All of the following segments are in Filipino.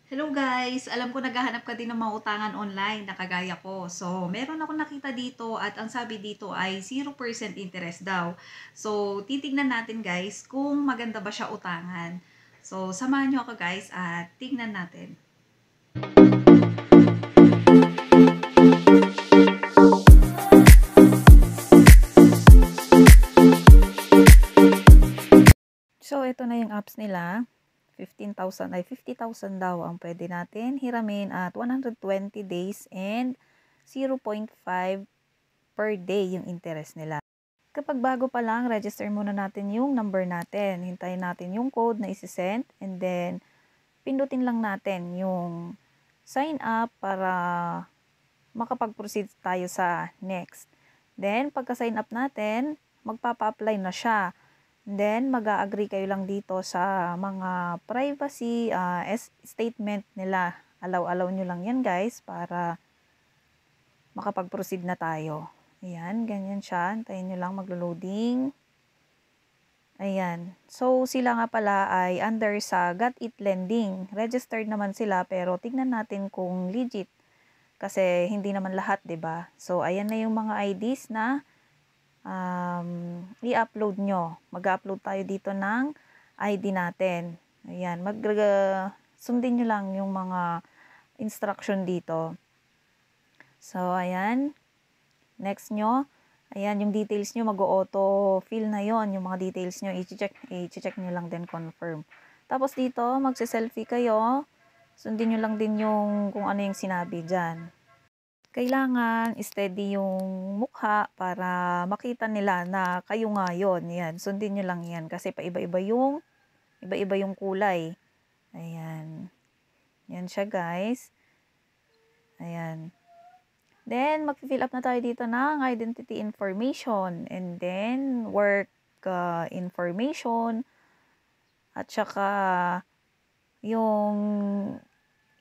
Hello guys! Alam ko naghahanap ka din ng mga utangan online na kagaya ko. So, meron ako nakita dito at ang sabi dito ay 0% interest daw. So, titignan natin guys kung maganda ba siya utangan. So, samahan nyo ako guys at tignan natin. So, ito na yung apps nila. 15,000 ay 50,000 daw ang pwede natin hiramin at 120 days and 0.5 per day yung interest nila. Kapag bago pa lang, register muna natin yung number natin. Hintayin natin yung code na isi-send and then pindutin lang natin yung sign up para makapag-proceed tayo sa next. Then, pagka-sign up natin, magpapa-apply na siya. Then, mag-a-agree kayo lang dito sa mga privacy statement nila. Allow nyo lang yan guys para makapag-proceed na tayo. Ayan, ganyan siya. Antayin nyo lang maglo-loading. Ayan. So, sila nga pala ay under sa Got It Lending. Registered naman sila pero tignan natin kung legit. Kasi hindi naman lahat, 'di ba? So, ayan na yung mga IDs na i-upload nyo. Mag-upload tayo dito ng ID natin. Ayan. Sundin nyo lang yung mga instruction dito. So, ayan. Next nyo. Ayan, yung details nyo, mag-auto fill na yon. Yung mga details nyo, i-check nyo lang din confirm. Tapos dito, magse-selfie kayo. Sundin nyo lang din yung kung ano yung sinabi dyan. Kailangan steady yung mukha para makita nila na kayo nga yun. Yan, sundin nyo lang yan kasi iba-iba yung kulay. Ayan. Yan siya guys. Ayan. Then, mag-fill up na tayo dito ng identity information and then work information at saka yung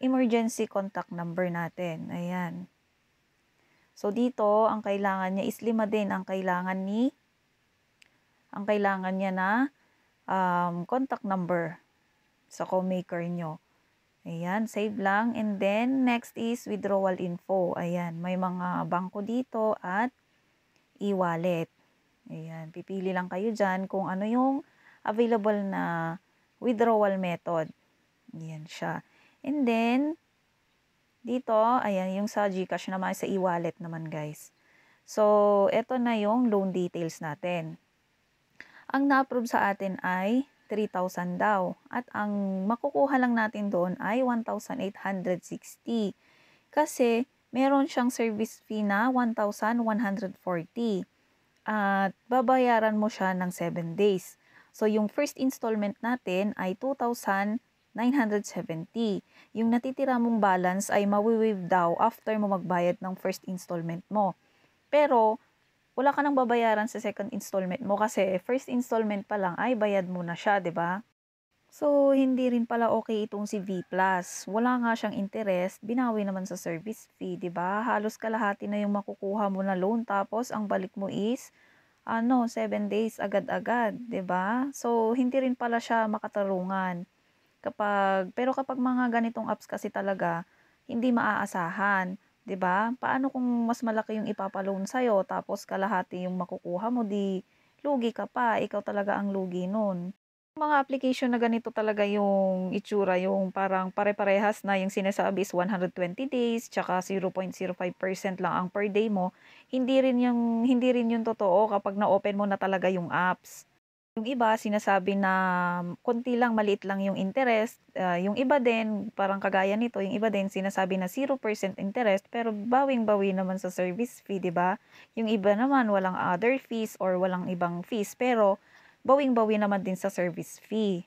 emergency contact number natin. Ayan. So, dito, ang kailangan niya is 5 din ang kailangan niya na contact number sa co-maker nyo. Ayan, save lang. And then, next is withdrawal info. Ayan, may mga bangko dito at e-wallet. Ayan, pipili lang kayo dyan kung ano yung available na withdrawal method. Ayan siya. And then, dito, ayan, yung sa GCash naman, sa e-wallet naman guys. So, eto na yung loan details natin. Ang na-approve sa atin ay 3,000 daw. At ang makukuha lang natin doon ay 1,860. Kasi, meron siyang service fee na 1,140. At babayaran mo siya ng 7 days. So, yung first installment natin ay 2,970. Yung natitira mong balance ay mawi-waive daw after mo magbayad ng first installment mo. Pero, wala ka nang babayaran sa second installment mo kasi first installment pa lang ay bayad mo na siya, 'di ba? So, hindi rin pala okay itong si V+. Wala nga siyang interest, binawi naman sa service fee, 'di ba? Halos kalahati na yung makukuha mo na loan tapos ang balik mo is 7 days agad-agad, 'di ba? So, hindi rin pala siya makatarungan. Pero kapag mga ganitong apps kasi talaga, hindi maaasahan. 'Di ba? Paano kung mas malaki yung ipapa-loan sa'yo tapos kalahati yung makukuha mo, di lugi ka pa, ikaw talaga ang lugi nun. Mga application na ganito talaga yung itsura, yung parang pare-parehas na yung sinasabi is 120 days, tsaka 0.05% lang ang per day mo, hindi rin yung totoo kapag na-open mo na talaga yung apps. Yung iba sinasabi na konti lang, maliit lang yung interest. Yung iba din, parang kagaya nito, yung iba din sinasabi na 0% interest pero bawing-bawi naman sa service fee, 'di ba? Yung iba naman walang other fees or walang ibang fees pero bawing-bawi naman din sa service fee.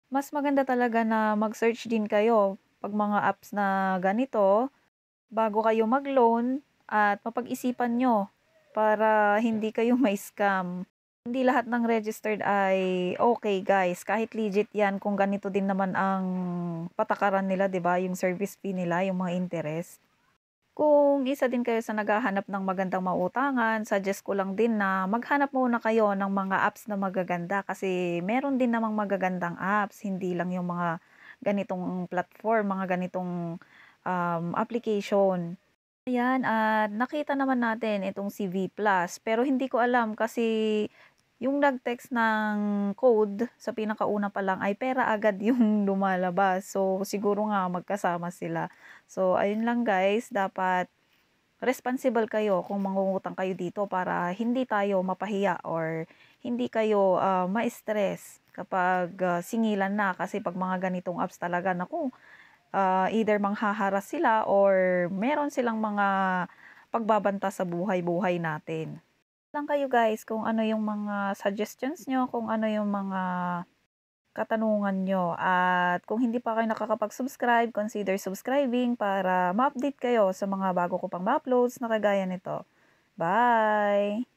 Mas maganda talaga na mag-search din kayo pag mga apps na ganito bago kayo mag-loan at mapag-isipan nyo para hindi kayo may scam. Hindi lahat ng registered ay okay guys. Kahit legit yan kung ganito din naman ang patakaran nila, 'di ba? Yung service fee nila, yung mga interest. Kung isa din kayo sa naghahanap ng magandang mautangan, suggest ko lang din na maghanap muna kayo ng mga apps na magaganda kasi meron din namang magagandang apps, hindi lang yung mga ganitong platform, mga ganitong application. Ayan, at nakita naman natin itong si V Plus, pero hindi ko alam kasi yung nag-text ng code sa pinakauna pa lang ay pera agad yung lumalabas. So, siguro nga magkasama sila. So, ayun lang guys, dapat responsible kayo kung mangungutang kayo dito para hindi tayo mapahiya or hindi kayo ma-stress kapag singilan na. Kasi pag mga ganitong apps talaga, naku, either manghaharas sila or meron silang mga pagbabanta sa buhay-buhay natin. Lang kayo guys kung ano yung mga suggestions nyo, kung ano yung mga katanungan nyo. At kung hindi pa kayo nakakapag-subscribe, consider subscribing para ma-update kayo sa mga bago ko pang ma-uploads na kagaya nito. Bye!